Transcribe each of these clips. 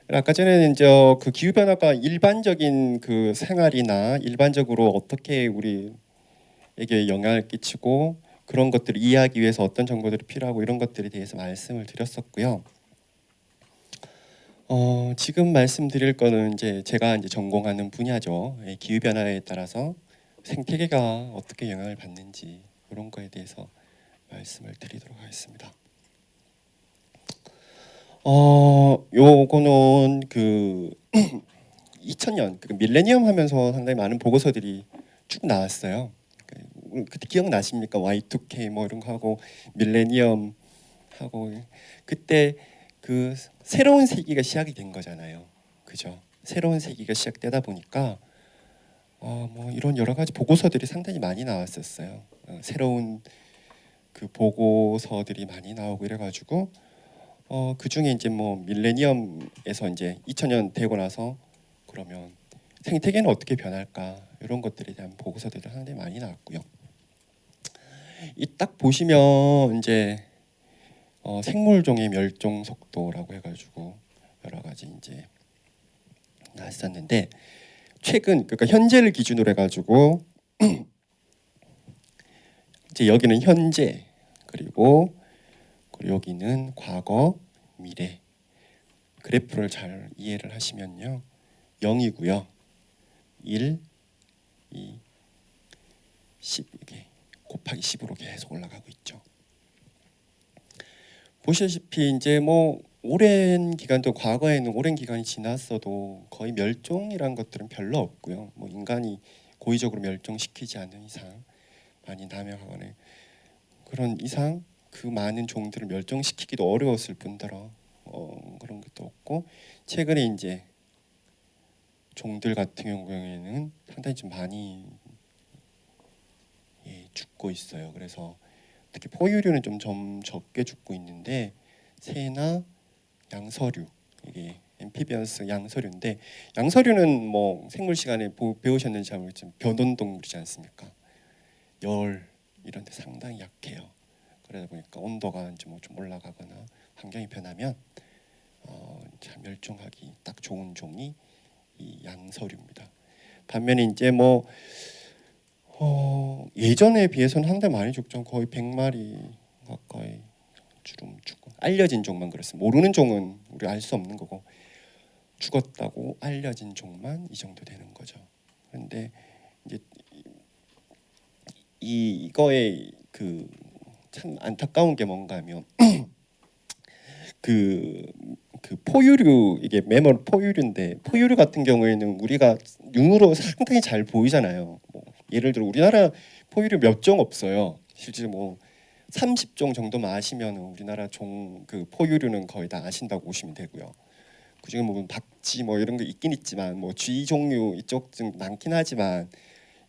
아까 전에는 이제 그 기후 변화가 일반적인 그 생활이나 일반적으로 어떻게 우리에게 영향을 끼치고 그런 것들을 이해하기 위해서 어떤 정보들이 필요하고 이런 것들에 대해서 말씀을 드렸었고요. 지금 말씀드릴 거는 이제 제가 이제 전공하는 분야죠. 기후 변화에 따라서 생태계가 어떻게 영향을 받는지 그런 거에 대해서 말씀을 드리도록 하겠습니다. 요거는 그 2000년 그 밀레니엄 하면서 상당히 많은 보고서들이 쭉 나왔어요. 그때 기억나십니까? Y2K 뭐 이런 거 하고 밀레니엄 하고 그때 그 새로운 세기가 시작이 된 거잖아요. 그죠? 새로운 세기가 시작되다 보니까 뭐 이런 여러 가지 보고서들이 상당히 많이 나왔었어요. 새로운 그 보고서들이 많이 나오고 이래가지고 그 중에 이제 뭐 밀레니엄에서 이제 2000년 되고 나서 그러면 생태계는 어떻게 변할까 이런 것들에 대한 보고서들이 상당히 많이 나왔고요. 이 딱 보시면 이제 생물종의 멸종 속도라고 해가지고 여러 가지 이제 나왔었는데 최근 그러니까 현재를 기준으로 해가지고 이제 여기는 현재 그리고 여기는 과거, 미래 그래프를 잘 이해를 하시면요 0이고요 1, 2, 10 이게 곱하기 10으로 계속 올라가고 있죠. 보시다시피 이제 뭐 오랜 기간도 과거에는 오랜 기간이 지났어도 거의 멸종이란 것들은 별로 없고요. 뭐 인간이 고의적으로 멸종시키지 않는 이상 많이 남용하거나 그런 이상 그 많은 종들을 멸종시키기도 어려웠을 뿐더러 그런 것도 없고 최근에 이제 종들 같은 경우에는 상당히 좀 많이 죽고 있어요. 그래서 특히 포유류는 좀 적게 죽고 있는데 새나 양서류 이게 엠피비언스 양서류인데 양서류는 뭐 생물 시간에 배우셨는지 잘 모르겠지만 변온동물이지 않습니까? 열 이런 데 상당히 약해요. 그러다 보니까 온도가 이제 뭐 좀 올라가거나 환경이 변하면 멸종하기 딱 좋은 종이 이 양서류입니다. 반면에 이제 뭐 예전에 비해서는 상당히 많이 죽죠. 거의 100마리 가까이 주름 죽고 알려진 종만 그렇습니다. 모르는 종은 우리 알 수 없는 거고 죽었다고 알려진 종만 이 정도 되는 거죠. 그런데 이제 이거에 그 참 안타까운 게 뭔가 하면 그 포유류 이게 매몰 포유류인데 포유류 같은 경우에는 우리가 눈으로 상당히 잘 보이잖아요. 뭐 예를 들어 우리나라 포유류 몇 종 없어요. 실제 뭐 30종 정도만 아시면 우리나라 종 그 포유류는 거의 다 아신다고 보시면 되고요. 그중에 뭐 박쥐 뭐 이런 게 있긴 있지만 뭐 쥐 종류 이쪽 좀 많긴 하지만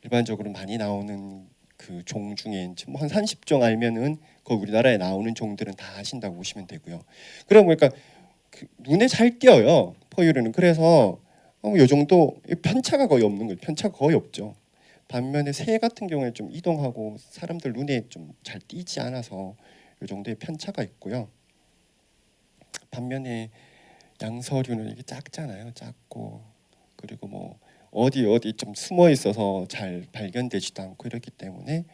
일반적으로 많이 나오는 그 종 중에 뭐한 30종 알면은 그 우리나라에 나오는 종들은 다 아신다고 보시면 되고요. 그러다 보니까 그 눈에 잘 띄어요. 포유류는. 그래서 요 정도 편차가 거의 없는 거예요. 편차가 거의 없죠. 반면에 새 같은 경우에 좀 이동하고 사람들 눈에 좀 잘 띄지 않아서 요 정도의 편차가 있고요. 반면에 양서류는 이게 작잖아요. 작고 그리고 뭐 어디 좀 숨어 있어서 잘 발견되지도 않고 이렇기 때문에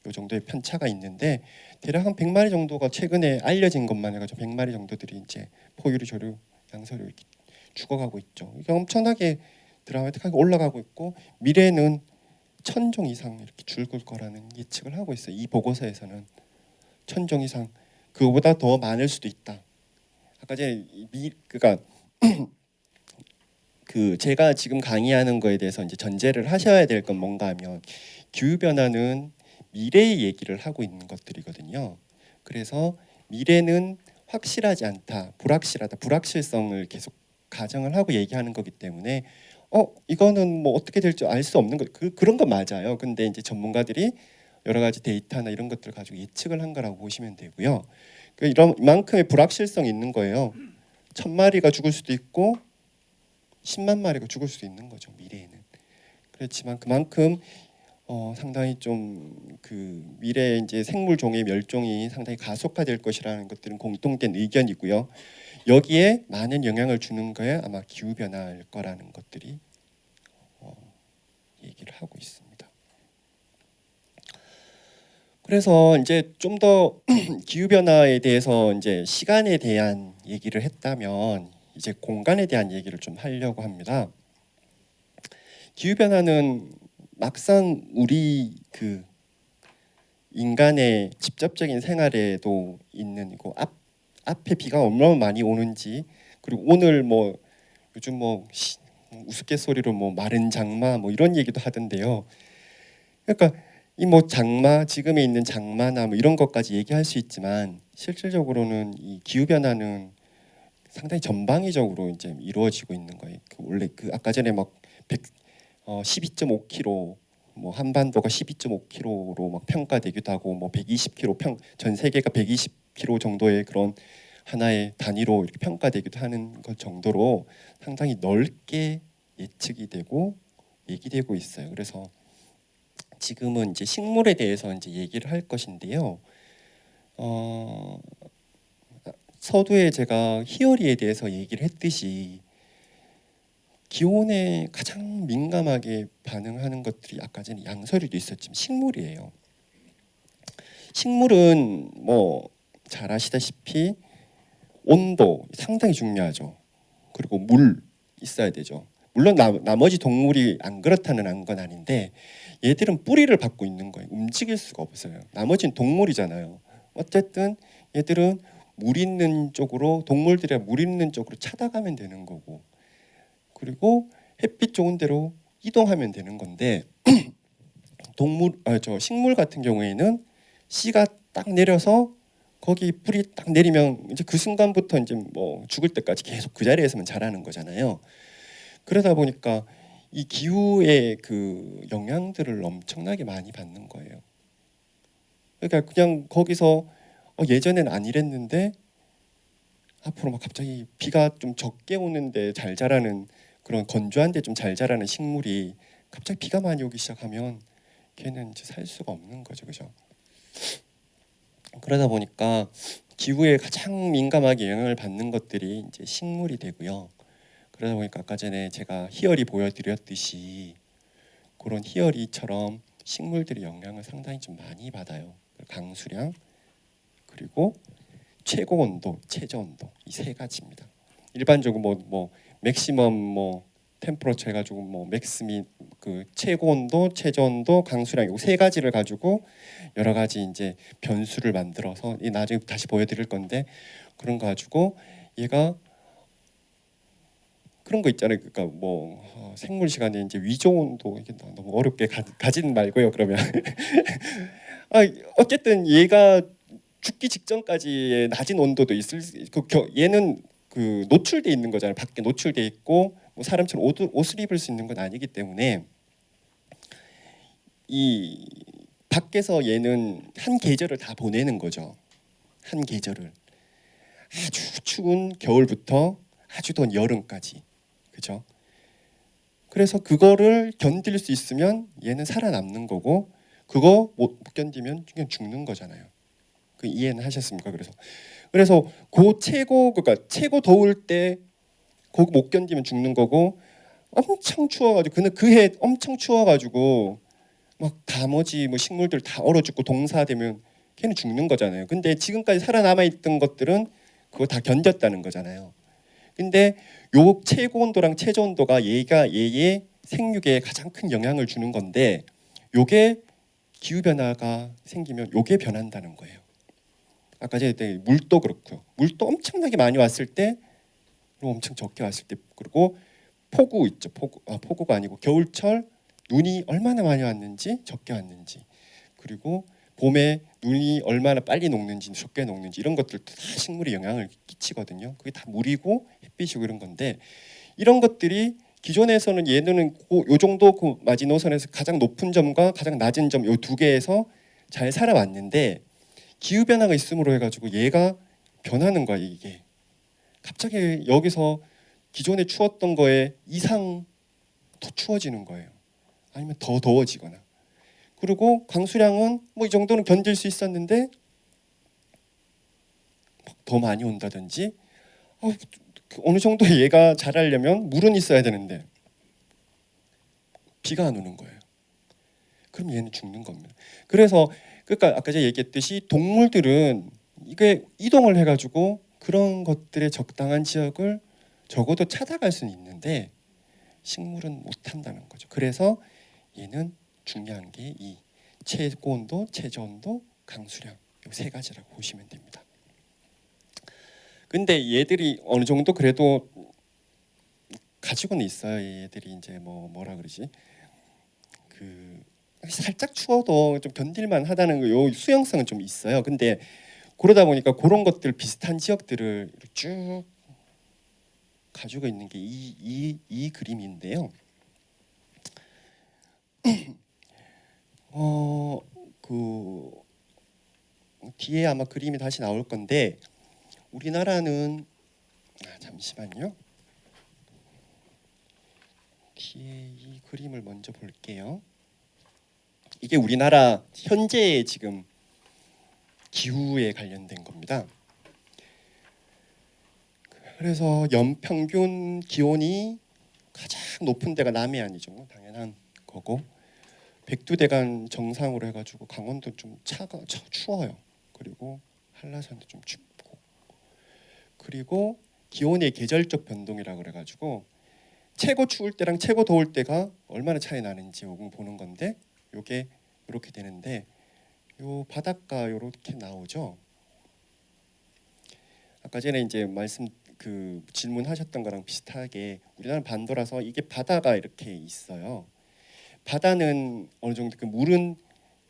요 정도의 편차가 있는데 대략 한 100마리 정도가 최근에 알려진 것만 해가지고 100마리 정도들이 이제 포유류, 조류, 양서류 이렇게 죽어가고 있죠. 이게 엄청나게 드라마틱하게 올라가고 있고 미래에는 1000종 이상 이렇게 죽을 거라는 예측을 하고 있어요. 이 보고서에서는 1000종 이상 그거보다 더 많을 수도 있다. 아까 전에 그러니까 그 제가 지금 강의하는 거에 대해서 이제 전제를 하셔야 될 건 뭔가 하면 기후 변화는 미래의 얘기를 하고 있는 것들이거든요. 그래서 미래는 확실하지 않다, 불확실하다, 불확실성을 계속 가정을 하고 얘기하는 거기 때문에 이거는 뭐 어떻게 될지 알 수 없는 거 그런 건 맞아요. 근데 이제 전문가들이 여러 가지 데이터나 이런 것들을 가지고 예측을 한 거라고 보시면 되고요. 이런 만큼의 불확실성이 있는 거예요. 1000마리가 죽을 수도 있고 10만 마리가 죽을 수도 있는 거죠. 미래에는. 그렇지만 그만큼 상당히 좀 그 미래 이제 생물 종의 멸종이 상당히 가속화될 것이라는 것들은 공통된 의견이고요. 여기에 많은 영향을 주는 거에 아마 기후 변화일 거라는 것들이 얘기를 하고 있습니다. 그래서 이제 좀 더 기후 변화에 대해서 이제 시간에 대한 얘기를 했다면 이제 공간에 대한 얘기를 좀 하려고 합니다. 기후 변화는 막상 우리 그 인간의 직접적인 생활에도 있는 그 앞에 비가 얼마나 많이 오는지, 그리고 오늘 뭐 요즘 뭐 우스갯소리로 뭐 마른 장마 뭐 이런 얘기도 하던데요. 그러니까 이 뭐 장마, 지금에 있는 장마나 뭐 이런 것까지 얘기할 수 있지만 실질적으로는 이 기후 변화는 상당히 전방위적으로 이제 이루어지고 있는 거예요. 원래 그 아까 전에 막 12.5km 뭐 한반도가 12.5km로 막 평가되기도 하고 뭐 120km 전 세계가 120km 정도의 그런 하나의 단위로 이렇게 평가되기도 하는 것 정도로 상당히 넓게 예측이 되고 얘기되고 있어요. 그래서 지금은 이제 식물에 대해서 이제 얘기를 할 것인데요. 서두에 제가 희열이에 대해서 얘기를 했듯이 기온에 가장 민감하게 반응하는 것들이 아까 전에 양서류도 있었지만 식물이에요. 식물은 뭐 잘 아시다시피 온도 상당히 중요하죠. 그리고 물 있어야 되죠. 물론 나머지 동물이 안 그렇다는 건 아닌데 얘들은 뿌리를 받고 있는 거예요. 움직일 수가 없어요. 나머지는 동물이잖아요. 어쨌든 얘들은 물 있는 쪽으로, 동물들이 물 있는 쪽으로 찾아가면 되는 거고, 그리고 햇빛 좋은 데로 이동하면 되는 건데 식물 같은 경우에는 씨가 딱 내려서 거기 뿌리 딱 내리면 이제 그 순간부터 이제 뭐 죽을 때까지 계속 그 자리에서만 자라는 거잖아요. 그러다 보니까 이 기후의 그 영향들을 엄청나게 많이 받는 거예요. 그러니까 그냥 거기서 예전엔 안 이랬는데 앞으로 막 갑자기 비가 좀 적게 오는데 잘 자라는, 그런 건조한데 좀 잘 자라는 식물이 갑자기 비가 많이 오기 시작하면 걔는 이제 살 수가 없는 거죠, 그죠? 그러다 보니까 기후에 가장 민감하게 영향을 받는 것들이 이제 식물이 되고요. 그러다 보니까 아까 전에 제가 희열이 보여드렸듯이 그런 희열이처럼 식물들이 영향을 상당히 좀 많이 받아요. 강수량, 그리고 최고 온도, 최저 온도, 이 세 가지입니다. 일반적으로 뭐 맥시멈 뭐 템퍼러처 해가지고 뭐 맥스미 그 최고 온도, 최저 온도, 강수량 이 세 가지를 가지고 여러 가지 이제 변수를 만들어서 이 나중에 다시 보여드릴 건데, 그런 거 가지고 얘가 그런 거 있잖아요. 그러니까 뭐 생물 시간에 이제 위조 온도, 이게 너무 어렵게 가지는 말고요. 그러면 아, 어쨌든 얘가 죽기 직전까지의 낮은 온도도 있을 얘는 그 노출돼 있는 거잖아요. 밖에 노출돼 있고 뭐 사람처럼 옷을 입을 수 있는 건 아니기 때문에 이 밖에서 얘는 한 계절을 다 보내는 거죠. 한 계절을 아주 추운 겨울부터 아주 더운 여름까지, 그죠? 그래서 그거를 견딜 수 있으면 얘는 살아남는 거고, 그거 못 견디면 그냥 죽는 거잖아요. 그 이해는 하셨습니까? 그래서 그 최고, 그러니까 최고 더울 때 그거 못 견디면 죽는 거고, 엄청 추워가지고 그해 엄청 추워가지고 막 나머지 뭐 식물들 다 얼어 죽고 동사되면 걔는 죽는 거잖아요. 근데 지금까지 살아남아 있던 것들은 그거 다 견뎠다는 거잖아요. 근데 요 최고 온도랑 최저 온도가 얘의 생육에 가장 큰 영향을 주는 건데, 요게 기후 변화가 생기면 요게 변한다는 거예요. 아까 전에 물도 그렇고요. 물도 엄청나게 많이 왔을 때, 엄청 적게 왔을 때, 그리고 폭우 있죠. 폭우가 아니고 겨울철 눈이 얼마나 많이 왔는지 적게 왔는지, 그리고 봄에 눈이 얼마나 빨리 녹는지 적게 녹는지 이런 것들도 다 식물에 영향을 끼치거든요. 그게 다 물이고 햇빛이고 이런 건데, 이런 것들이 기존에서는 얘는 요 정도 그 마지노선에서 가장 높은 점과 가장 낮은 점 요 두 개에서 잘 살아왔는데, 기후 변화가 있음으로 해가지고 얘가 변하는 거야. 이게 갑자기 여기서 기존에 추웠던 거에 이상 더 추워지는 거예요. 아니면 더 더워지거나. 그리고 강수량은 뭐 이 정도는 견딜 수 있었는데 더 많이 온다든지 어느 정도 얘가 자라려면 물은 있어야 되는데 비가 안 오는 거예요. 그럼 얘는 죽는 겁니다. 그래서 그러니까 아까 제가 얘기했듯이 동물들은 이게 이동을 해가지고 그런 것들의 적당한 지역을 적어도 찾아갈 수는 있는데 식물은 못 한다는 거죠. 그래서 얘는 중요한 게 이 최고 온도, 최저 온도, 강수량 이 세 가지라고 보시면 됩니다. 근데 얘들이 어느 정도 그래도 가지고는 있어요. 얘들이 이제 뭐라 그러지? 그 살짝 추워도 좀 견딜만 하다는 요 수용성은 좀 있어요. 근데 그러다 보니까 그런 것들 비슷한 지역들을 쭉 가지고 있는 게 이 그림인데요. 그 뒤에 아마 그림이 다시 나올 건데 우리나라는 잠시만요. 뒤에 이 그림을 먼저 볼게요. 이게 우리나라 현재 지금 기후에 관련된 겁니다. 그래서 연평균 기온이 가장 높은 데가 남해안이죠. 당연한 거고 백두대간 정상으로 해가지고 강원도 좀 추워요. 그리고 한라산도 좀 춥고 그리고 기온의 계절적 변동이라 그래가지고 최고 추울 때랑 최고 더울 때가 얼마나 차이 나는지 요거 보는 건데 요게 이렇게 되는데 요 바닷가 요렇게 나오죠. 아까 전에 이제 질문하셨던 거랑 비슷하게 우리나라는 반도라서 이게 바다가 이렇게 있어요. 바다는 어느 정도 그 물은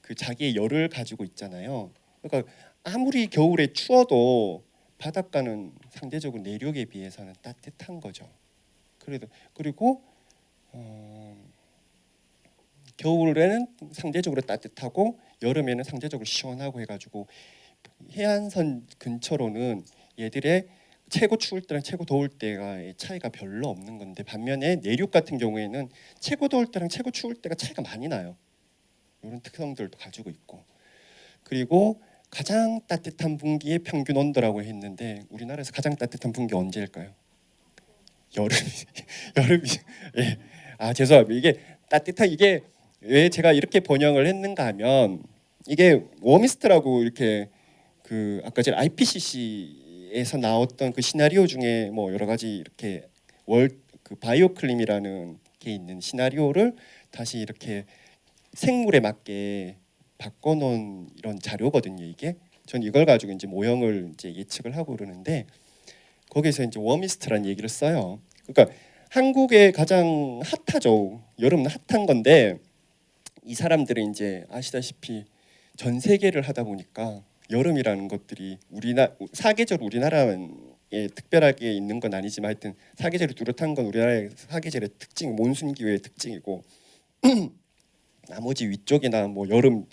그 자기의 열을 가지고 있잖아요. 그러니까 아무리 겨울에 추워도 바닷가는 상대적으로 내륙에 비해서는 따뜻한 거죠. 그리고 겨울에는 상대적으로 따뜻하고 여름에는 상대적으로 시원하고 해가지고 해안선 근처로는 얘들의 최고 추울 때랑 최고 더울 때가 차이가 별로 없는 건데 반면에 내륙 같은 경우에는 최고 더울 때랑 최고 추울 때가 차이가 많이 나요. 이런 특성들도 가지고 있고 그리고 가장 따뜻한 분기의 평균 온도라고 했는데 우리나라에서 가장 따뜻한 분기 언제일까요? 여름이 예. 죄송합니다. 이게 왜 제가 이렇게 번역을 했는가 하면 이게 워미스트라고 이렇게 그 아까 전에 IPCC에서 나왔던 그 시나리오 중에 뭐 여러 가지 이렇게 그 바이오클림이라는 게 있는 시나리오를 다시 이렇게 생물에 맞게 바꿔놓은 이런 자료거든요. 이게 전 이걸 가지고 이제 모형을 이제 예측을 하고 그러는데 거기서 이제 워미스트라는 얘기를 써요. 그러니까 한국의 가장 핫하죠. 여름은 핫한 건데 이 사람들은 이제 아시다시피 전 세계를 하다 보니까 여름이라는 것들이 사계절 우리나라에 특별하게 있는 건 아니지만 하여튼 사계절이 뚜렷한 건 우리나라의 사계절의 특징, 몬순 기후의 특징이고 나머지 위쪽이나 뭐 여름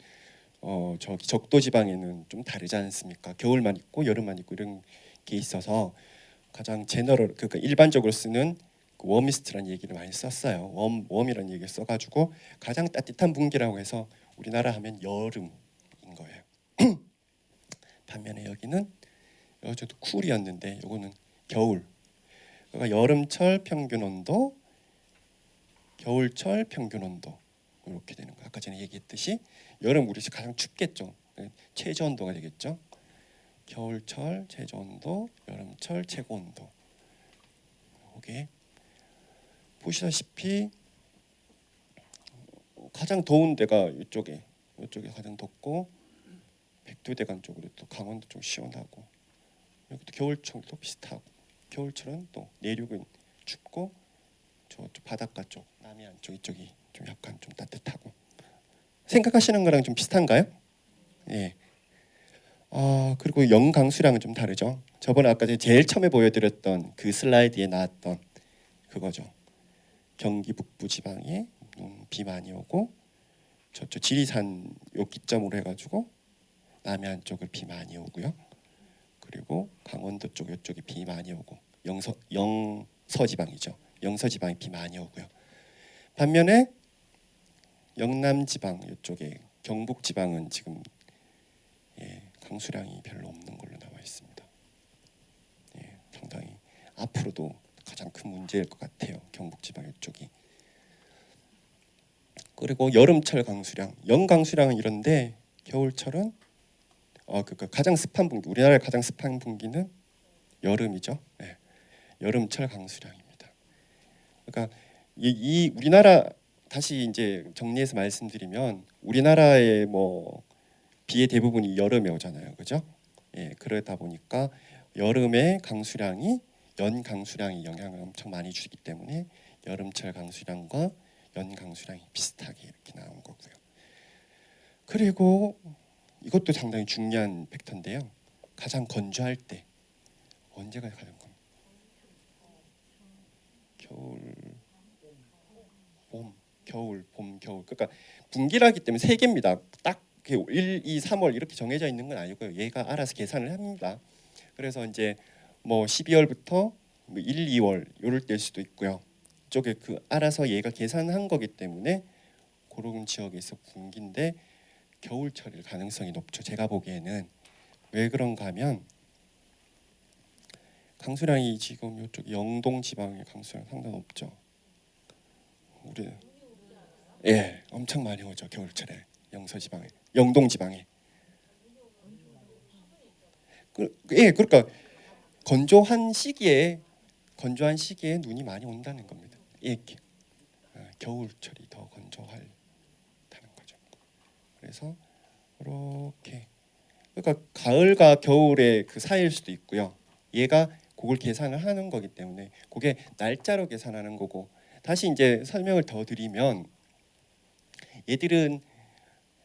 저기 적도 지방에는 좀 다르지 않습니까? 겨울만 있고 여름만 있고 이런 게 있어서 가장 그러니까 일반적으로 쓰는 그 워미스트라는 얘기를 많이 썼어요. 웜이라는 얘기를 써가지고 가장 따뜻한 분기라고 해서 우리나라 하면 여름인 거예요. 반면에 여기는 어제도 쿨이었는데 요거는 겨울. 그러니까 여름철 평균 온도, 겨울철 평균 온도 이렇게 되는 거예요. 아까 전에 얘기했듯이 여름 우리 가장 춥겠죠. 최저 온도가 되겠죠. 겨울철 최저 온도, 여름철 최고 온도. 이게 보시다시피 가장 더운 데가 이쪽에 가장 덥고 백두대간 쪽으로 또 강원도 좀 시원하고 여기도 겨울철도 비슷하고 겨울철은 또 내륙은 춥고 저쪽 바닷가 쪽 남해안 쪽 이쪽이 좀 약간 좀 따뜻하고 생각하시는 거랑 좀 비슷한가요? 예. 그리고 영강수량은 좀 다르죠. 저번에 아까 제일 처음에 보여드렸던 그 슬라이드에 나왔던 그거죠. 경기 북부 지방에 비 많이 오고 저쪽 지리산 요 기점으로 해가지고 남해안 쪽을 비 많이 오고요. 그리고 강원도 쪽 이쪽에 비 많이 오고 영서 지방이죠. 영서 지방에 비 많이 오고요. 반면에 영남 지방 이쪽에 경북 지방은 지금 강수량이 별로 없는 걸로 나와 있습니다. 상당히 앞으로도 가장 큰 문제일 것 같아요. 경북 지방 이쪽이. 그리고 여름철 강수량, 연강수량은 이런데 겨울철은 그러니까 가장 습한 분기, 우리나라의 가장 습한 분기는 여름이죠. 여름철 강수량입니다. 그러니까 이 우리나라 다시 이제 정리해서 말씀드리면 우리나라의 뭐 비의 대부분이 여름에 오잖아요, 그죠? 그러다 보니까 여름의 강수량이 연 강수량이 영향을 엄청 많이 주기 때문에 여름철 강수량과 연 강수량이 비슷하게 이렇게 나온 거고요. 그리고 이것도 상당히 중요한 팩터인데요. 가장 건조할 때 언제가 가장 겨울, 봄, 겨울, 봄, 겨울. 그러니까 분기라기 때문에 세 개입니다. 딱 1, 2, 3월 이렇게 정해져 있는 건 아니고요. 얘가 알아서 계산을 합니다. 그래서 이제 뭐 12월부터 1, 2월 이럴 때일 수도 있고요. 이쪽에 알아서 얘가 계산한 거기 때문에 그런 지역에서 분기인데 겨울철일 가능성이 높죠. 제가 보기에는 왜 그런가 하면 강수량이 지금 이쪽 영동 지방의 강수량 상당히 높죠. 우리 엄청 많이 오죠. 겨울철에 영서 지방에, 영동 지방에. 그러니까 건조한 시기에 눈이 많이 온다는 겁니다. 겨울철이 더 건조하다는 거죠. 그래서 이렇게 그러니까 가을과 겨울의 그 사이일 수도 있고요. 얘가 그걸 계산을 하는 거기 때문에 그게 날짜로 계산하는 거고 다시 이제 설명을 더 드리면 얘들은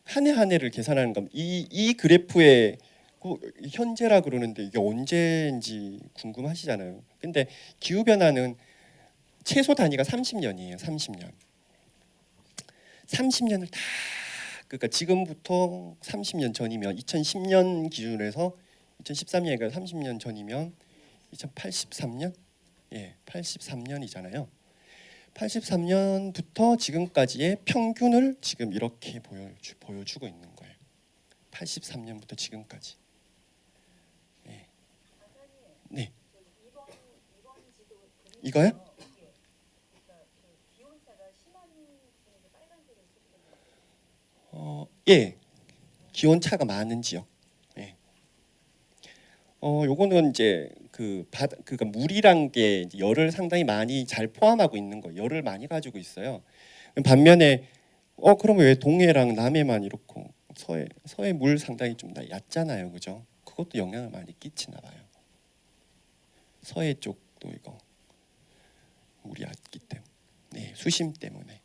한 해 한 해를 계산하는 겁니다. 이 그래프에 현재라 그러는데 이게 언제인지 궁금하시잖아요. 근데 기후 변화는 최소 단위가 30년이에요. 30년. 30년을 다 그러니까 지금부터 30년 전이면 2010년 기준으로 해서 2013년이니까 30년 전이면 2083년? 83년이잖아요. 83년부터 지금까지의 평균을 지금 이렇게 보여주고 있는 거예요. 83년부터 지금까지. 네. 이거요? 기온 차가 많은 지역. 요거는 이제 그러니까 물이란 게 이제 열을 상당히 많이 잘 포함하고 있는 거예요. 열을 많이 가지고 있어요. 반면에 그러면 왜 동해랑 남해만 이렇고 서해 물 상당히 좀 얕잖아요, 그죠? 그것도 영향을 많이 끼치나 봐요. 서해 쪽도 이거 물이 얕기 때문에, 수심 때문에.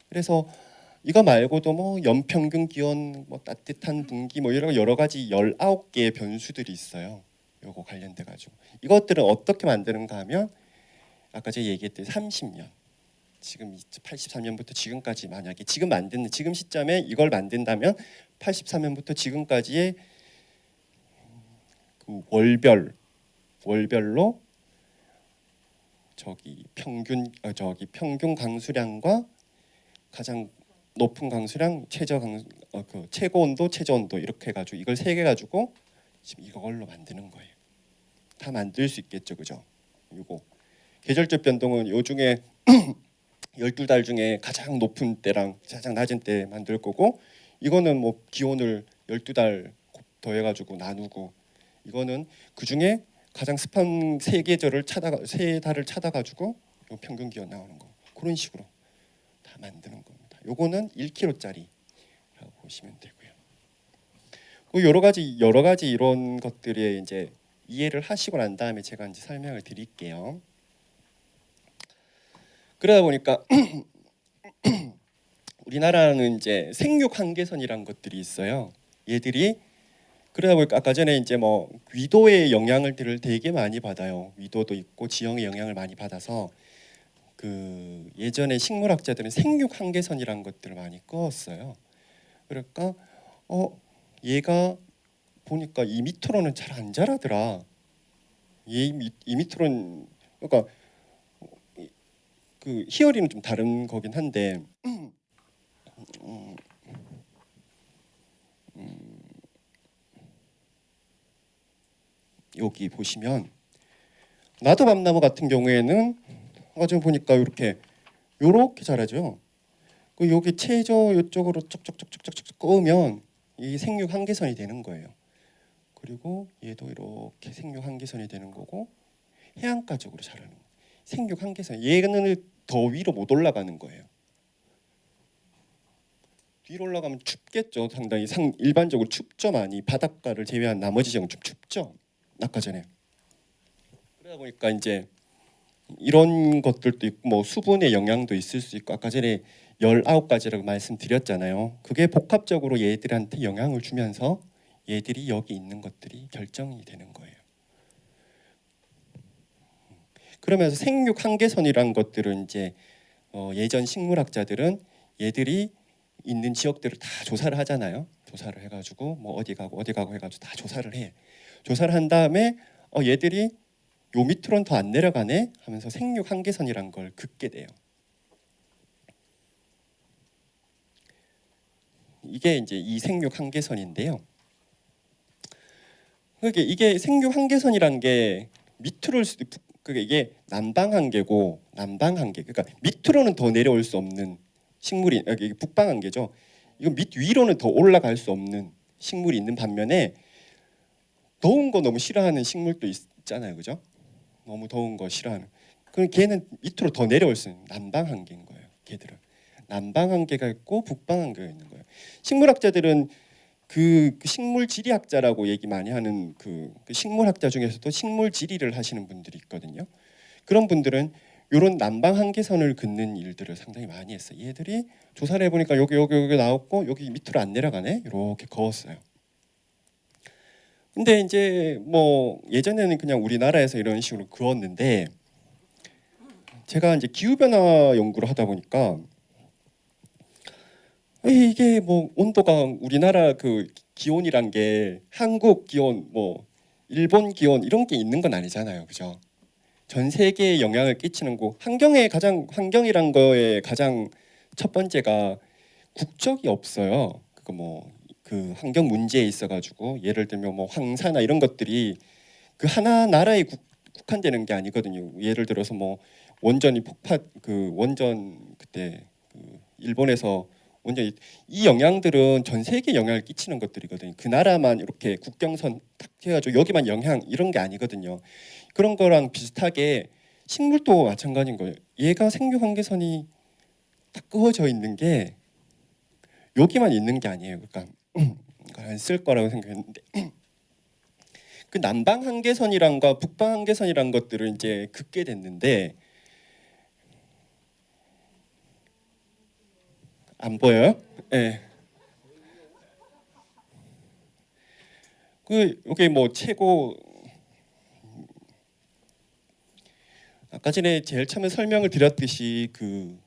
그래서 이거 말고도 뭐 연평균 기온, 뭐 따뜻한 분기, 뭐 이런 여러 가지 19개의 변수들이 있어요. 요거 관련돼 가지고 이것들은 어떻게 만드는가 하면 아까 제가 얘기했듯이 30년 지금 83년부터 지금까지 만약에 지금 시점에 이걸 만든다면 83년부터 지금까지의 그 월별로 평균 강수량과 가장 높은 강수량, 최고 온도, 최저 온도 이렇게 해가지고 이걸 세 개 가지고 지금 이걸로 만드는 거예요. 다 만들 수 있겠죠, 그죠? 요거 계절적 변동은 요 중에 12달 중에 가장 높은 때랑 가장 낮은 때 만들 거고 이거는 뭐 기온을 12달 더해가지고 나누고 이거는 그 중에 가장 습한 세 달을 찾아가지고 평균 기온 나오는 거 그런 식으로 다 만드는 겁니다. 요거는 1kg짜리라고 보시면 되고요. 여러 가지 이런 것들에 이제 이해를 하시고 난 다음에 제가 이제 설명을 드릴게요. 그러다 보니까 우리나라는 이제 생육 한계선이란 것들이 있어요. 얘들이 그러다 보니까 아까 전에 이제 뭐 위도의 영향을 되게 많이 받아요. 위도도 있고 지형의 영향을 많이 받아서 그 예전에 식물학자들은 생육 한계선이란 것들을 많이 그었어요. 그러니까 얘가 보니까 2m로는 잘 안 자라더라. 2m로는 그러니까 그 히어리는 좀 다른 거긴 한데 여기 보시면 나도밤나무 같은 경우에는 지금 보니까 이렇게 자라죠. 그 여기 최저 이쪽으로 쪽쪽쪽쪽쪽쪽 꺼으면 이 생육 한계선이 되는 거예요. 그리고 얘도 이렇게 생육 한계선이 되는 거고 해안가 쪽으로 자라는 거예요. 생육 한계선. 얘는 더 위로 못 올라가는 거예요. 위로 올라가면 춥겠죠. 상당히 일반적으로 춥죠. 많이 바닷가를 제외한 나머지 지역은 좀 춥죠. 아까 전에. 그러다 보니까 이제 이런 것들도 있고 뭐 수분의 영향도 있을 수 있고 아까 전에 19가지라고 말씀드렸잖아요. 그게 복합적으로 얘들한테 영향을 주면서 얘들이 여기 있는 것들이 결정이 되는 거예요. 그러면서 생육 한계선이란 것들은 이제 예전 식물학자들은 얘들이 있는 지역들을 다 조사를 하잖아요. 조사를 해가지고 뭐 어디 가고 해가지고 다 조사를 해. 조사를 한 다음에 얘들이 요 밑으로는 더 안 내려가네 하면서 생육 한계선이란 걸 긋게 돼요. 이게 이제 이 생육 한계선인데요. 그게 이게 생육 한계선이란 게 밑으로 그게 이게 남방 한계고 남방 한계. 그러니까 밑으로는 더 내려올 수 없는 식물이 여기 북방 한계죠. 이건 밑 위로는 더 올라갈 수 없는 식물이 있는 반면에 더운 거 너무 싫어하는 식물도 있잖아요, 그죠? 너무 더운 거 싫어하는. 그럼 걔는 밑으로 더 내려올 수 있는 남방 한계인 거예요. 걔들은 남방 한계가 있고 북방 한계가 있는 거예요. 식물학자들은 그 식물 지리학자라고 얘기 많이 하는 그 식물학자 중에서도 식물 지리를 하시는 분들이 있거든요. 그런 분들은 이런 남방 한계선을 긋는 일들을 상당히 많이 했어요. 얘들이 조사를 해보니까 여기 나왔고 여기 밑으로 안 내려가네. 이렇게 그었어요. 근데 이제 뭐 예전에는 그냥 우리나라에서 이런 식으로 그었는데 제가 이제 기후 변화 연구를 하다 보니까 이게 뭐 온도가 우리나라 그 기온이란 게 한국 기온 뭐 일본 기온 이런 게 있는 건 아니잖아요, 그죠? 전 세계에 영향을 끼치는 거 환경이란 거에 가장 첫 번째가 국적이 없어요. 그거 뭐 그 환경 문제에 있어가지고 예를 들면 뭐 황사나 이런 것들이 그 하나 나라에 국한되는 게 아니거든요. 예를 들어서 뭐 원전이 원전 그때 그 일본에서 원전 이 영향들은 전 세계에 영향을 끼치는 것들이거든요. 그 나라만 이렇게 국경선 딱 해가지고 여기만 영향 이런 게 아니거든요. 그런 거랑 비슷하게 식물도 마찬가지인 거예요. 얘가 생육 한계선이 딱 그어져 있는 게 여기만 있는 게 아니에요. 그러니까 안 쓸 거라고 생각했는데 그 남방 한계선이란과 북방 한계선이란 것들을 이제 긋게 됐는데 안 보여요? 네. 그 이게 뭐 최고 아까 전에 제일 처음에 설명을 드렸듯이 그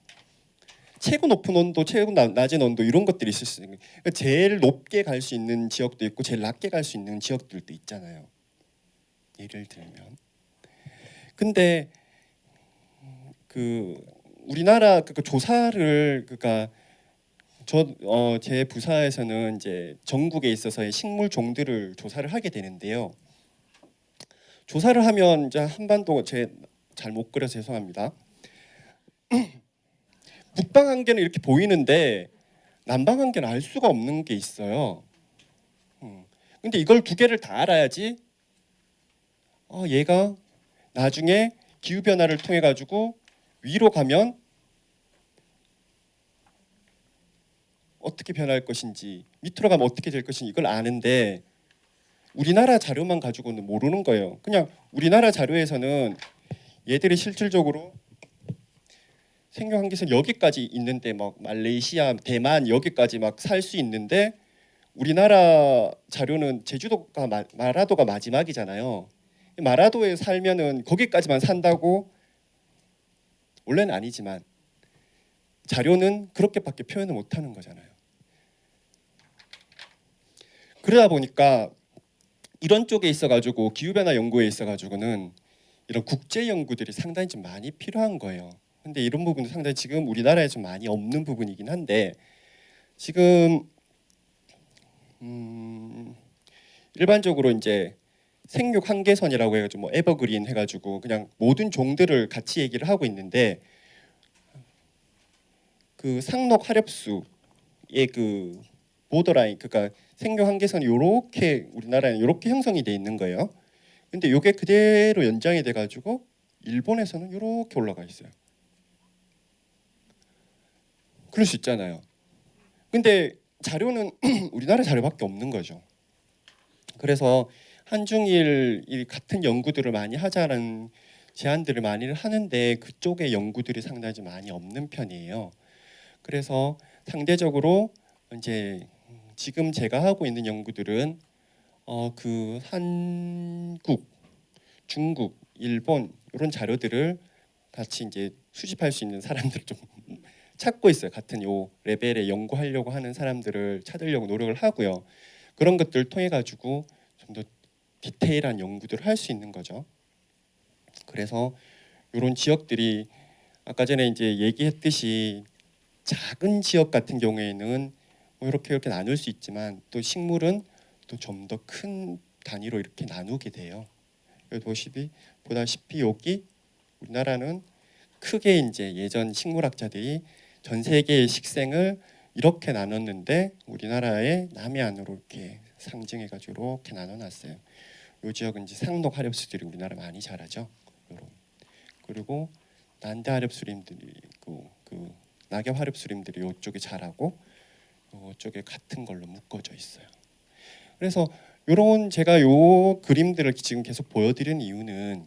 최고 높은 온도, 최고 낮은 온도 이런 것들이 있을 수 있는 거예요. 그러니까 제일 높게 갈 수 있는 지역도 있고 제일 낮게 갈 수 있는 지역들도 있잖아요. 예를 들면. 근데 그 우리나라 그 조사를 그러니까 제 부사에서는 이제 전국에 있어서의 식물 종들을 조사를 하게 되는데요. 조사를 하면 이제 한반도 제 잘 못 그려서 죄송합니다. 북방 한계는 이렇게 보이는데 남방 한계는 알 수가 없는 게 있어요. 근데 이걸 두 개를 다 알아야지 얘가 나중에 기후 변화를 통해 가지고 위로 가면 어떻게 변할 것인지 밑으로 가면 어떻게 될 것인지 이걸 아는데 우리나라 자료만 가지고는 모르는 거예요. 그냥 우리나라 자료에서는 얘들이 실질적으로 생육 한계선 여기까지 있는데 막 말레이시아, 대만 여기까지 막 살 수 있는데 우리나라 자료는 제주도가 마라도가 마지막이잖아요. 마라도에 살면은 거기까지만 산다고 원래는 아니지만 자료는 그렇게밖에 표현을 못하는 거잖아요. 그러다 보니까 이런 쪽에 있어가지고 기후변화 연구에 있어가지고는 이런 국제 연구들이 상당히 좀 많이 필요한 거예요. 근데 이런 부분도 상당히 지금 우리나라에 좀 많이 없는 부분이긴 한데 지금 일반적으로 이제 생육 한계선이라고 해가지고 뭐 에버그린 해가지고 그냥 모든 종들을 같이 얘기를 하고 있는데 그 상록 하렵수의 그 보더라인 그러니까 생육 한계선이 요렇게 우리나라에는 요렇게 형성이 돼 있는 거예요. 근데 요게 그대로 연장이 돼가지고 일본에서는 요렇게 올라가 있어요. 그럴 수 있잖아요. 근데 자료는 우리나라 자료밖에 없는 거죠. 그래서 한중일 이 같은 연구들을 많이 하자는 제안들을 많이 하는데 그쪽의 연구들이 상당히 좀 많이 없는 편이에요. 그래서 상대적으로 이제 지금 제가 하고 있는 연구들은 그 한국, 중국, 일본 이런 자료들을 같이 이제 수집할 수 있는 사람들을 좀 찾고 있어요. 같은 요 레벨에 연구하려고 하는 사람들을 찾으려고 노력을 하고요. 그런 것들을 통해 가지고 좀 더 디테일한 연구들을 할 수 있는 거죠. 그래서 이런 지역들이 아까 전에 이제 얘기했듯이 작은 지역 같은 경우에는 뭐 이렇게 나눌 수 있지만 또 식물은 또 좀 더 큰 단위로 이렇게 나누게 돼요. 여기 보다시피 여기 우리나라는 크게 이제 예전 식물학자들이 전 세계의 식생을 이렇게 나눴는데 우리나라의 남해안으로 이렇게 상징해가지고 이렇게 나눠놨어요. 이 지역은 이제 상록 하렵수들이 우리나라 많이 자라죠. 요런. 그리고 난대 하렵수림들이 있고 그 낙엽 하렵수림들이 이쪽에 자라고 이쪽에 같은 걸로 묶어져 있어요. 그래서 요런 제가 요 그림들을 지금 계속 보여드리는 이유는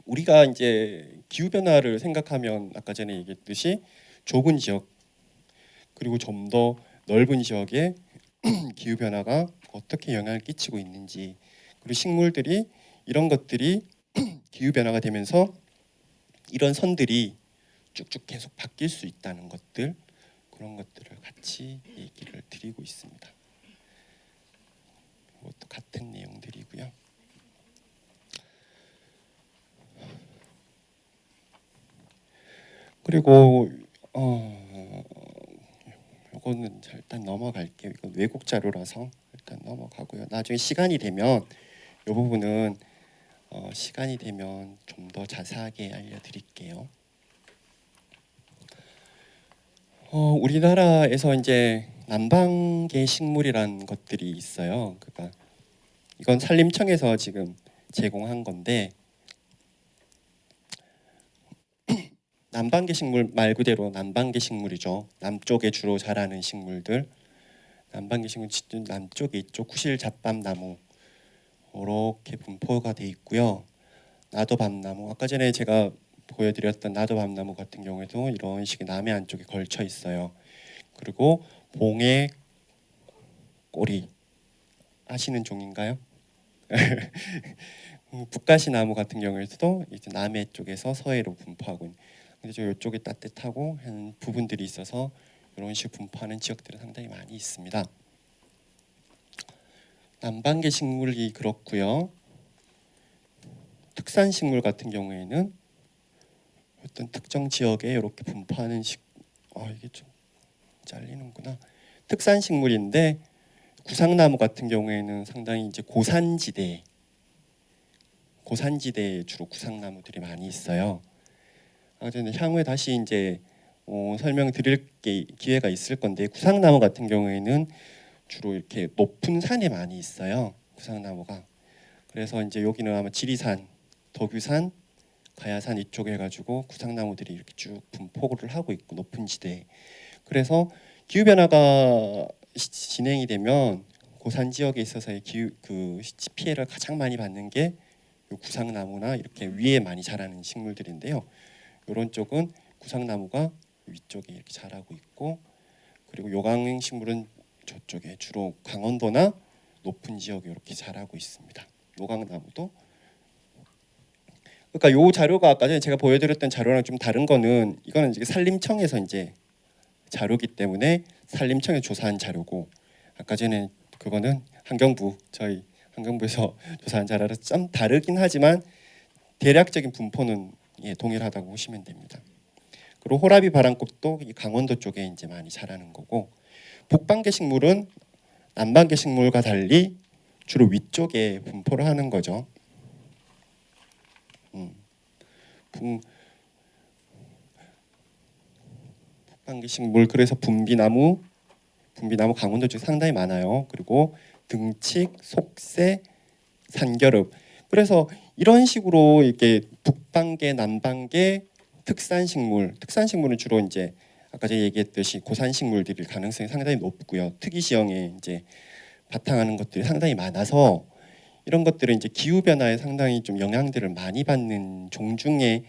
우리가 이제 기후 변화를 생각하면 아까 전에 얘기했듯이 좁은 지역 그리고 좀 더 넓은 지역에 기후 변화가 어떻게 영향을 끼치고 있는지 그리고 식물들이 이런 것들이 기후 변화가 되면서 이런 선들이 쭉쭉 계속 바뀔 수 있다는 것들 그런 것들을 같이 얘기를 드리고 있습니다. 이것도 같은 내용들이고요. 그리고 요거는 일단 넘어갈게요. 이건 외국 자료라서 일단 넘어가고요. 나중에 시간이 되면 이 부분은 시간이 되면 좀 더 자세하게 알려드릴게요. 우리나라에서 이제 남방계 식물이란 것들이 있어요. 그러니까 이건 산림청에서 지금 제공한 건데 남방계 식물 말 그대로 남방계 식물이죠. 남쪽에 주로 자라는 식물들. 남방계 식물 남쪽에 있죠. 구실잡밤나무 이렇게 분포가 돼 있고요. 나도밤나무 아까 전에 제가 보여드렸던 나도밤나무 같은 경우에도 이런 식의 남해 안쪽에 걸쳐 있어요. 그리고 봉의 꼬리 아시는 종인가요? 북가시나무 같은 경우에도 이제 남해 쪽에서 서해로 분포하고 있는. 근데 이쪽이 따뜻하고 한 부분들이 있어서 이런 식으로 분포하는 지역들은 상당히 많이 있습니다. 남방계 식물이 그렇고요. 특산 식물 같은 경우에는 어떤 특정 지역에 이렇게 분포하는 이게 좀 잘리는구나. 특산 식물인데 구상나무 같은 경우에는 상당히 이제 고산지대에 주로 구상나무들이 많이 있어요. 저는 향후에 다시 이제 설명드릴 기회가 있을 건데 구상나무 같은 경우에는 주로 이렇게 높은 산에 많이 있어요. 구상나무가. 그래서 이제 여기는 아마 지리산, 덕유산, 가야산 이쪽에 가지고 구상나무들이 이렇게 쭉 분포를 하고 있고 높은 지대. 그래서 기후 변화가 진행이 되면 고산 지역에 있어서의 기후 피해를 가장 많이 받는 게 구상나무나 이렇게 위에 많이 자라는 식물들인데요. 이런 쪽은 구상나무가 위쪽에 이렇게 자라고 있고 그리고 요강 식물은 저쪽에 주로 강원도나 높은 지역에 이렇게 자라고 있습니다. 요강나무도 그러니까 요 자료가 아까 전에 제가 보여드렸던 자료랑 좀 다른 거는 이거는 이제 산림청에서 이제 자료기 때문에 산림청에 조사한 자료고 아까 전에 그거는 저희 환경부에서 조사한 자료라서 좀 다르긴 하지만 대략적인 분포는 동일하다고 보시면 됩니다. 그리고 호라비 바람꽃도 강원도 쪽에 이제 많이 자라는 거고 북방계 식물은 남방계 식물과 달리 주로 위쪽에 분포를 하는 거죠. 북방계 식물, 그래서 분비나무 강원도 쪽에 상당히 많아요. 그리고 등칙, 속새, 산겨릅. 그래서 이런 식으로 이렇게 북방계, 남방계 특산식물은 주로 이제 아까 제가 얘기했듯이 고산식물들일 가능성이 상당히 높고요. 특이시형에 이제 바탕하는 것들이 상당히 많아서 이런 것들은 이제 기후 변화에 상당히 좀 영향들을 많이 받는 종 중에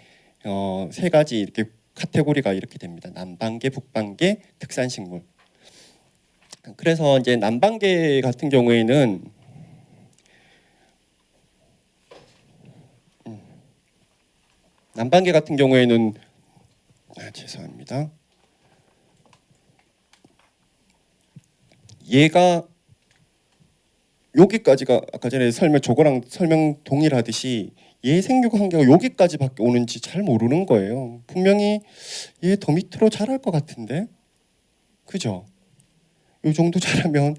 세 가지 이렇게 카테고리가 이렇게 됩니다. 남방계, 북방계, 특산식물. 그래서 이제 남방계 같은 경우에는 죄송합니다. 얘가 여기까지가 아까 전에 저거랑 설명 동일하듯이 얘 생육 한계가 여기까지밖에 오는지 잘 모르는 거예요. 분명히 얘 더 밑으로 자랄 것 같은데, 그죠? 이 정도 자라면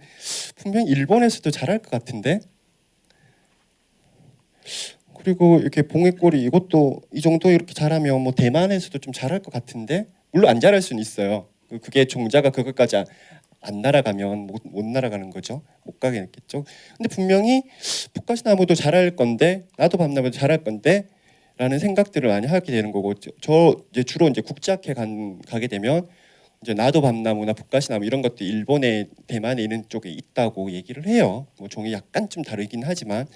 분명 일본에서도 자랄 것 같은데, 그리고 이렇게 봉해꼬리 이것도 이 정도 이렇게 자라면 뭐 대만에서도 좀 자랄 것 같은데, 물론 안 자랄 수는 있어요. 그게 종자가 그것까지 안 날아가면 못 날아가는 거죠. 못 가겠겠죠. 근데 분명히 풋가시나무도 자랄 건데, 나도 밤나무도 자랄 건데 라는 생각들을 많이 하게 되는 거고, 저 이제 주로 이제 국제학회 가게 되면 이제 나도 밤나무나 풋가시나무 이런 것도 일본에 대만에 있는 쪽에 있다고 얘기를 해요. 뭐 종이 약간 좀 다르긴 하지만,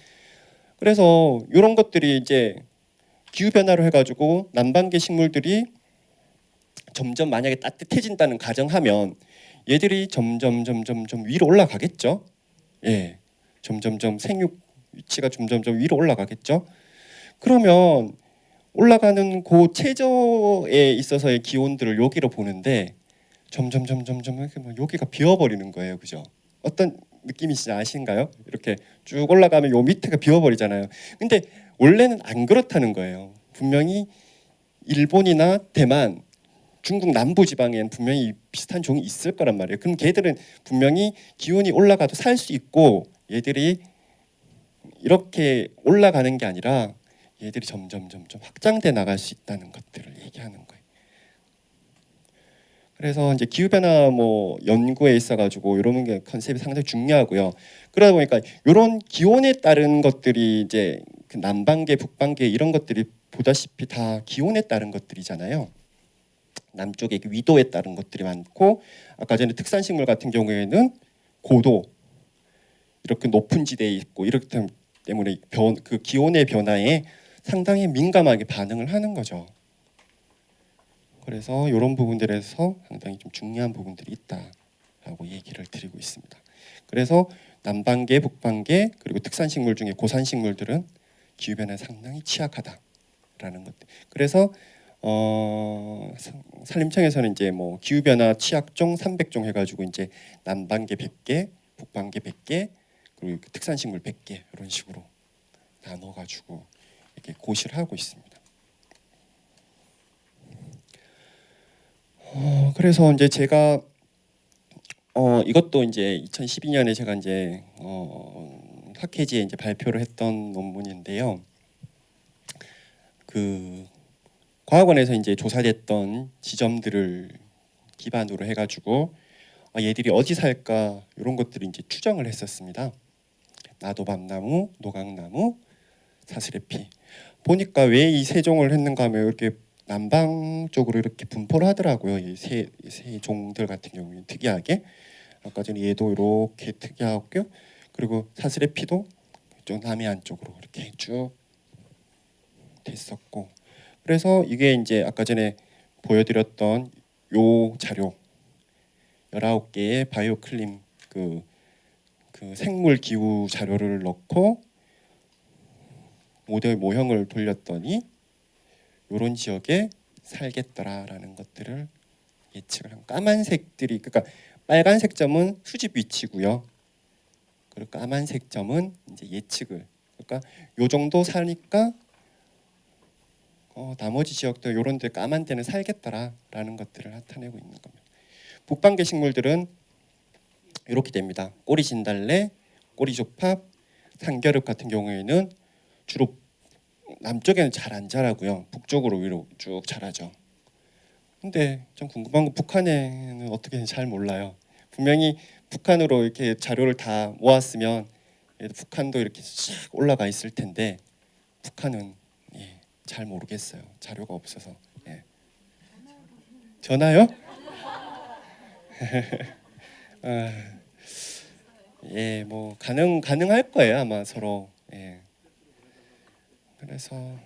그래서 이런 것들이 이제 기후 변화로 해가지고 남방계 식물들이 점점 만약에 따뜻해진다는 가정하면 얘들이 점점 위로 올라가겠죠. 예, 점점 생육 위치가 점점 위로 올라가겠죠. 그러면 올라가는 그 최저에 있어서의 기온들을 여기로 보는데 점점 이렇게 막 여기가 비어버리는 거예요, 그죠? 어떤 느낌이신지 아신가요? 이렇게 쭉 올라가면 요 밑에가 비어버리잖아요. 근데 원래는 안 그렇다는 거예요. 분명히 일본이나 대만, 중국 남부 지방엔 분명히 비슷한 종이 있을 거란 말이에요. 그럼 걔들은 분명히 기온이 올라가도 살 수 있고, 얘들이 이렇게 올라가는 게 아니라 얘들이 점점 확장돼 나갈 수 있다는 것들을 얘기하는 거예요. 그래서 이제 기후 변화 뭐 연구에 있어 가지고 이런 게 컨셉이 상당히 중요하고요. 그러다 보니까 이런 기온에 따른 것들이 이제 그 남방계, 북방계 이런 것들이 보다시피 다 기온에 따른 것들이잖아요. 남쪽에 위도에 따른 것들이 많고, 아까 전에 특산식물 같은 경우에는 고도 이렇게 높은 지대에 있고 이렇기 때문에 그 기온의 변화에 상당히 민감하게 반응을 하는 거죠. 그래서 이런 부분들에서 상당히 좀 중요한 부분들이 있다라고 얘기를 드리고 있습니다. 그래서 남방계, 북방계 그리고 특산식물 중에 고산식물들은 기후 변화에 상당히 취약하다라는 것. 그래서 산림청에서는 이제 뭐 기후 변화 취약종 300종 해가지고 이제 남방계 100개, 북방계 100개, 그리고 특산식물 100개 이런 식으로 나눠가지고 이렇게 고시를 하고 있습니다. 그래서 이제 제가 이것도 이제 2012년에 제가 이제 학회지에 이제 발표를 했던 논문인데요. 그 과학원에서 이제 조사됐던 지점들을 기반으로 해가지고 얘들이 어디 살까 이런 것들을 이제 추정을 했었습니다. 나도밤나무, 노각나무, 사스레피. 보니까 왜 이 세 종을 했는가 하면 이렇게 남방 쪽으로 이렇게 분포를 하더라고요. 이 세 종들 같은 경우는 특이하게. 아까 전에 얘도 이렇게 특이하고요. 그리고 사스레피도 이쪽 남해안 쪽으로 이렇게 쭉 됐었고. 그래서 이게 이제 아까 전에 보여드렸던 요 자료 19개의 바이오 클림 그 생물 기후 자료를 넣고 모델 모형을 돌렸더니 이런 지역에 살겠더라라는 것들을 예측을 한. 까만색들이, 그러니까 빨간색 점은 수집 위치고요. 그리고 까만색 점은 이제 예측을. 그러니까 요 정도 사니까 나머지 지역도 이런 데 까만 데는 살겠더라라는 것들을 나타내고 있는 겁니다. 북방계 식물들은 이렇게 됩니다. 꼬리 진달래, 꼬리 조팝, 상겨륵 같은 경우에는 주로 남쪽에는 잘 안 자라고요. 북쪽으로 위로 쭉 자라죠. 근데 좀 궁금한 건 북한에는 어떻게 잘 몰라요. 분명히 북한으로 이렇게 자료를 다 모았으면 북한도 이렇게 쫙 올라가 있을 텐데 북한은 잘 모르겠어요. 자료가 없어서. 예. 전화요? 아, 예, 뭐 가능할 거예요 아마 서로. 예. 그래서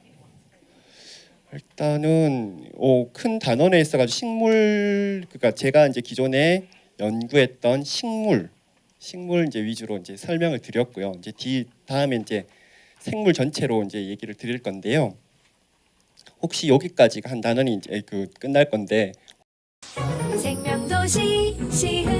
일단은 큰 단원에 있어가지고 식물, 그러니까 제가 이제 기존에 연구했던 식물 이제 위주로 이제 설명을 드렸고요. 이제 다음에 이제 생물 전체로 이제 얘기를 드릴 건데요. 혹시 여기까지가 한 단원이 이제 끝날 건데 생명도시 시흥